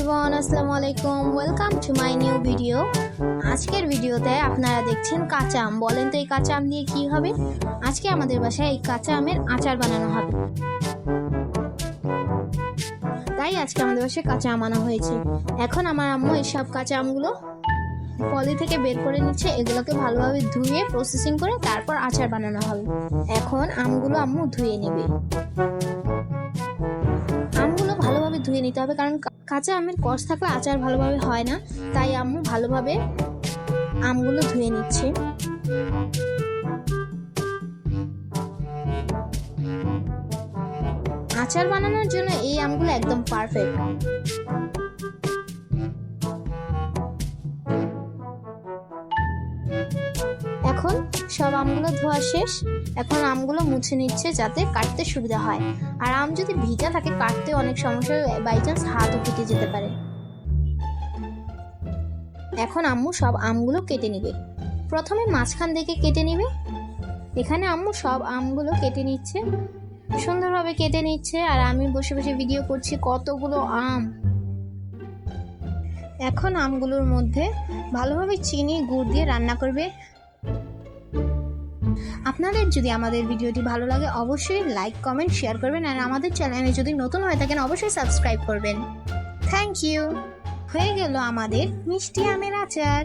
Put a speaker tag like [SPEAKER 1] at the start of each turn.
[SPEAKER 1] Everyone, আসসালামু আলাইকুম। Welcome to my new video. আজকের ভিডিওতে আপনারা দেখছেন কাঁচা আম। বলেন তো এই কাঁচা আম দিয়ে কি হবে? আজকে আমাদের বাসায় এই কাঁচা আমের আচার বানানো হবে, তাই আজকে আমাদের বাসায় কাঁচা আম আনা হয়েছে। এখন আমার আম্মু এইসব কাঁচা আমগুলো পলি থেকে বের করে নিচ্ছে। এগুলোকে ভালোভাবে ধুয়ে প্রসেসিং করে তারপর আচার বানানো হবে। এখন আমগুলো আম্মু ধুয়ে নেবে। আমগুলো ভালোভাবে ধুয়ে নিতে হবে, কারণ কাঁচা আমের কষ থাকলে আচার ভালোভাবে হয় না। তাই আম্মু ভালোভাবে আমগুলো ধুয়ে নিচ্ছে। আচার বানানোর জন্য এই আমগুলো একদম পারফেক্ট। এখন সব আমগুলো ধোয়া শেষ। এখন আমগুলো মুছে নিচ্ছে যাতে কাটতে সুবিধা হয়। আর আম যদি ভিজা থাকে কাটতে অনেক সমস্যা, বাই চান্স হাতও কেটে যেতে পারে। এখন আম্মু সব আমগুলো কেটে নিবে। প্রথমে মাঝখান থেকে কেটে নিবে। এখানে আম্মু সব আমগুলো কেটে নিচ্ছে, সুন্দরভাবে কেটে নিচ্ছে। আর আমি বসে বসে ভিডিও করছি। কতগুলো আম! এখন আমগুলোর মধ্যে ভালোভাবে চিনি গুড় দিয়ে রান্না করবে। আপনাদের যদি আমাদের ভিডিওটি ভালো লাগে অবশ্যই লাইক, কমেন্ট, শেয়ার করবেন। আর আমাদের চ্যানেলে যদি নতুন হয়ে থাকেন অবশ্যই সাবস্ক্রাইব করবেন। Thank you. হয়ে গেল আমাদের মিষ্টি আমের আচার।